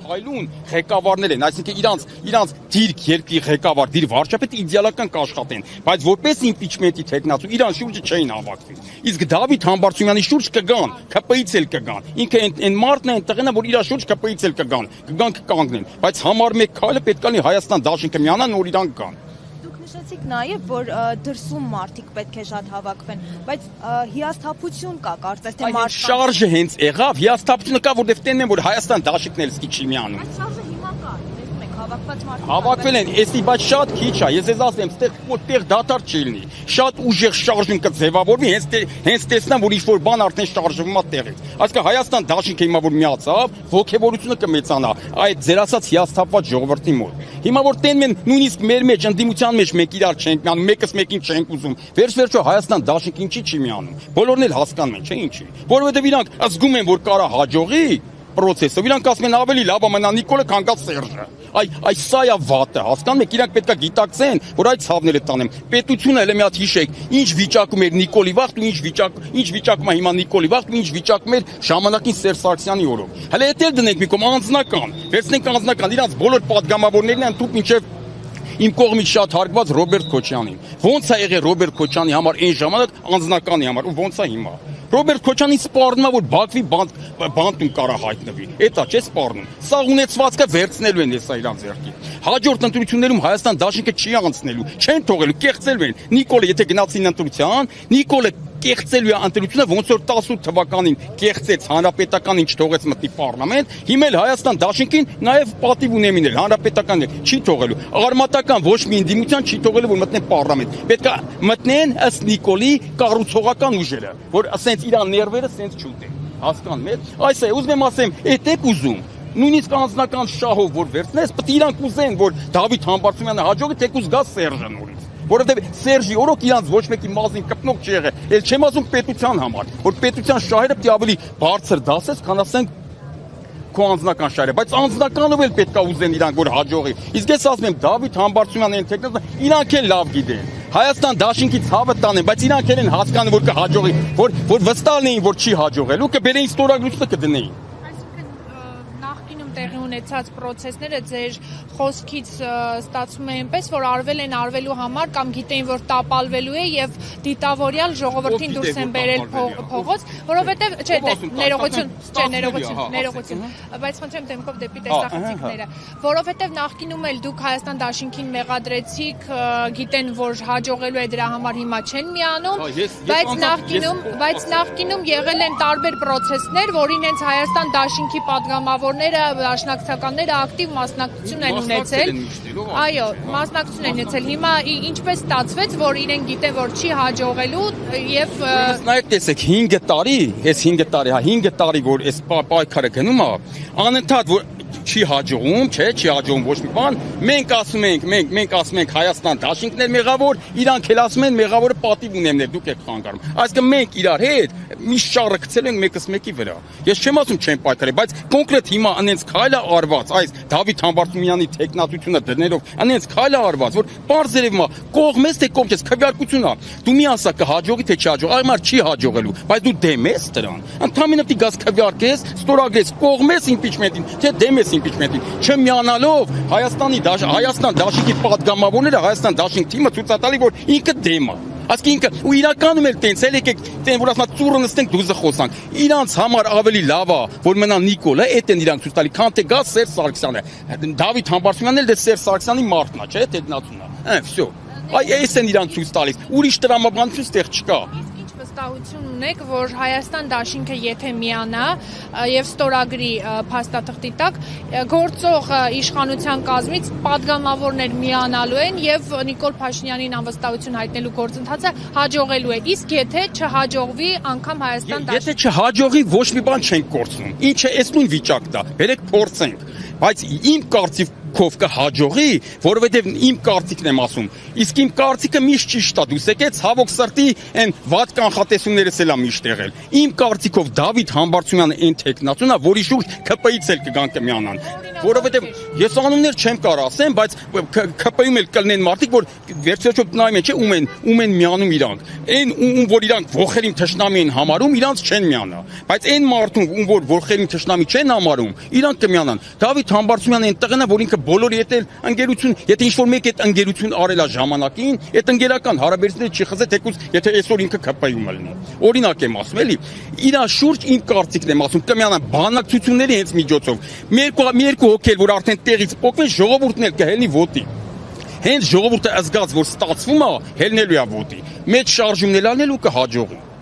փայլուն ղեկավարներ են, այսինքն իրանց դիրք երկրի ղեկավար, դիր վարչապետ իդեալական կաշխատեն, բայց որպես իմպիչմենտի թեկնածու իրան շուրջը չէին հավաքվի։ Իսկ Դավիթ Համբարձումյանի շուրջ կգան, ԿՊԻ-ից էլ կգան։ Ինքը այն մարդն է, այն տղեն է, որ իր շուրջ ԿՊԻ-ից էլ կգան կկանգնեն, բայց համար մեկ քայլը պետք է լինի Հայաստան դաշինքը միանա, նոր իրան կան։ Նշեցիք նաև, որ դրսում մարդիկ պետք է շատ հավաքվեն, բայց հիասթափություն կա, կարծես թե մարդկանց շարժը հենց եղավ, հիասթափությունը կա, որովհետև տենն են, որ Հայաստան դաշինքն էլ սկի չի միանում։ Այդ շարժը հիմա կա, տեսնում եք, հավաքված մարդիկ հավաքվել են, էստի, բայց շատ քիչ է, ես ասեմ, այդտեղ դադար չի լինի, շատ ուժեղ շարժում կձևավորվի, հենց տեսնեմ, որ ինչ-որ բան արդեն շարժվում է տեղից։ Այսինքն Հայաստան դաշինքը հիմա որ միացավ, ոգևորությունը կմեծանա այդ ձեր ասած հիասթափված ժողովրդի մոտ։ Հիմա որ տենում են նույնիսկ մեր մեջ ընդդիմության մեջ մենք իրար չենք միանում, մեկս մեկին չենք ուզում։ Վերջ-վերջո Հայաստան դաշինքը ինչի չի միանում։ Բոլորն էլ հասկանում են, չէ՞ ինչի։ Որովհետև իրանք զգում են, որ կարա հաջողի process-ով, իրանք ասում են ավելի լավ է մնա Նիկոլը, քան կա Սերժը։ Այ սա է վատը, հասկանում եք, իրանք պետք է գիտակցեն, որ այդ ցավները տանեմ։ Պետությունը էլ մի հատ հիշեք, ինչ վիճակում էր Նիկոլի վաղտ ու ինչ վիճակում է հիմա Նիկոլի վաղտ ու ինչ վիճակում էր ժամանակին Սերժ Սարգսյանի օրոք։ Հələ էդ էլ դնենք մի կողմ անձնական, վերցնենք անձնական, իրանք բոլոր պատգամավորներն են դուք մինչև իմ կողմից շատ հարգված Ռոբերտ Քոչյանին։ Ոնց է եղել Ռոբերտ Քոչյանի համար այն ժամանակ անձնականի համար ու ոնց է հիմա։ Ռոբերտ Քոչյանին սպառնում է, որ Բաքվի բանտում կարա հայտնվի։ Էտա չէ սպառնում։ Սա ունեցվածքը վերցնելու են հեսա իրանց ձեռքի։ Հաջորդ ընտրություններում Հայաստան դաշինքը չի անցնելու, չեն թողելու, կեղծելու են։ Նիկոլը եթե գնացին ընտրության, Նիկոլը կեղծելու է ընտրությունը, ոնց որ 18 թվականին կեղծեց հանրապետականին չթողեց մտնի պարլամենտ, հիմա էլ Հայաստան դաշինքին նաև պատիվ ունեմին էլ հանրապետականն էլ չի թողելու։ Արմատական ոչ մի ընդդիմության չի թողելու, որ մտնեն պարլամենտ։ Պետք է մտնեն ըստ Նիկոլի կառուցողական ուժերը, որ ասենց իրան ներվերը սենց չուտեն։ Հասկանում եք։ Այս է, ուզում եմ ասեմ, էտեք ուզում նույնիսկ անձնական շահով որ վերցնես, պետք է իրանք ուզեն, որ Դավիթ Համբարձումյանը հաջողի թեկուզ գա Սերժը նորից։ Որովհետև Սերժի օրոք իրանց ոչ մեկի մազին կպնող չի եղել, էլ չեմ ասում պետության համար, որ պետության շահերը պետք է ավելի բարձր դասես, քան ասենք քո անձնական շահերը, բայց անձնականով էլ պետք է ուզեն իրանք որ հաջողի։ Իսկ ես ասում եմ Դավիթ Համբարձումյանն են թեկնածը, իրանք էլ լավ գիտեն։ Հայաստան դաշինքից ցավը տանեն, բայց իրանք էլ են հասկանում որ կհաջողի, որ վստահ լինեին որ չի հաջողելու, կբերեին ստորագրությունը կդնեին։ Տեղի ունեցած process-ները ձեր խոսքից ստացվում է այնպես, որ արվելու համար կամ գիտեին, որ տապալվելու է եւ դիտավորյալ ժողովրդին դուրս են բերել փողոց, որովհետեւ չէ, ներողություն, բայց խնդրեմ դեմքով դեպի տեսախցիկները, որովհետեւ նախկինում էլ դուք Հայաստան դաշինքին մեղադրեցիք, գիտեն, որ հաջողելու է դրա համար հիմա չեն միանում, բայց նախկինում եղել են տարբեր process-ներ, որին հենց Հայաստան դաշինքի падգամավորները դաշնակցականները ակտիվ մասնակցություն են ունեցել։ Այո, մասնակցություն են ունեցել։ Հիմա ինչպես ստացվեց, որ իրեն գիտեն, որ չի հաջողելու եւ նայեք տեսեք 5 տարի, այս 5 տարի, 5 տարի որ այս պայքարը գնում է, անընդհատ որ չի հաջողում, չէ, չի հաջողում ոչ մի բան։ Մենք ասում ենք Հայաստան դաշինքն է մեղավոր, իրանք էլ ասում են մեղավորը պատիվ ունեններ, դուք եք խանգարում։ Այսինքն մենք իրար հետ միշտ շարը գցել ենք մեկս մեկի վրա։ Ես չեմ ասում չեն պայքարել, բայց կոնկրետ հիմա անենց քայլը արված, այս Դավիթ Համբարձումյանի տեխնատությունը դնելով, անենց քայլը արված, որ բարձրև մա կողմես թե կողմես քվեարկությունն է։ Դու մի ասա կհաջողի թե չի հաջող, այմար չի հաջողելու, բայց դու դեմ ես դրան։ Ընդհանրապես դի գազ քվեարկես, ստորագրես, կողմես իմպիչմենտին, թե դեմ ես իմպիչմենտին։ Չմիանալով Հայաստան դաշինքի падգամավորները Հայաստան դաշինք թիմը ցույց տալի, որ ինքը դեմ է։ Այսինքն ու իրականում էլ տենց էլ եկեք տեն որ ասած ծուրը նստենք դուզը խոսանք իրանց համար ավելի լավ է որ մնա Նիկոլը էդ են իրանք ցույց տալի քան թե գա Սերժ Սարգսյանը Դավիթ Համբարձումյանն էլ դե Սերժ Սարգսյանի մարդն է չէ տեխնացունն է վсё այ էս են իրանք ցույց տալիս ուրիշ տրամաբանություն ստեղ չկա վստահություն ունեք, որ Հայաստան դաշինքը եթե միանա եւ ստորագրի փաստաթղթի տակ գործող իշխանության կազմից падգամավորներ միանալու են եւ Նիկոլ Փաշինյանին անվստահություն հայտնելու գործընթացը հաջողելու է։ Իսկ եթե չհաջողվի անգամ Հայաստան դաշինքը Եթե չհաջողի ոչ մի բան չենք կորցնում։ Ինչը էս նույն վիճակն է։ Բերեք փորձենք։ Բայց իմ կարծիք քով կհաջողի, որովհետև իմ կարծիքն եմ ասում։ Իսկ իմ կարծիքը միշտ ճիշտ է, դուս եկեք ցավոք սրտի այն վատ կանխատեսումներս էլ է միշտ եղել։ Իմ կարծիքով Դավիթ Համբարձումյանը այն տեխնացուն է, որի շուրջ ԿՊ-ից էլ կգան կմիանան։ Որովհետև ես անուններ չեմ կարող ասեմ, բայց ԿՊ-ում էլ կլինեն մարդիկ, որ վերջերս նայում են, չէ, ում են միանում իրանք։ Այն ում որ իրանք ողերին թշնամի են համարում, իրանք չեն միանա։ Բայց այն մարդուն, ում որ ողերին թշնամի չեն համարում, իրանք կմիանան։ Դավիթ Համբարձումյանը այն տղեն է, որ ինքը բոլորի հետ էլ ընկերություն, եթե ինչ-որ մեկ այդ ընկերություն արել է ժամանակին, այդ ընկերական հարաբերությունները չի խզե, թեկուզ եթե այսօր ինքը ԿՊ-ում լինի։ Օրինակ եմ ասում, էլի։ Իրա շուրջ իմ կարծիքն եմ ասում, կմիանան բանակցությունների հենց միջոցով։ Մի երկու հոգել, որ արդեն տեղից փոխվեն, ժողովուրդն էլ կհելնի ոտի։ Հենց ժողովուրդը զգաց, որ ստացվում է, հելնելու է ոտի։ Մեծ շարժումն էլ անել ու կհաջողի։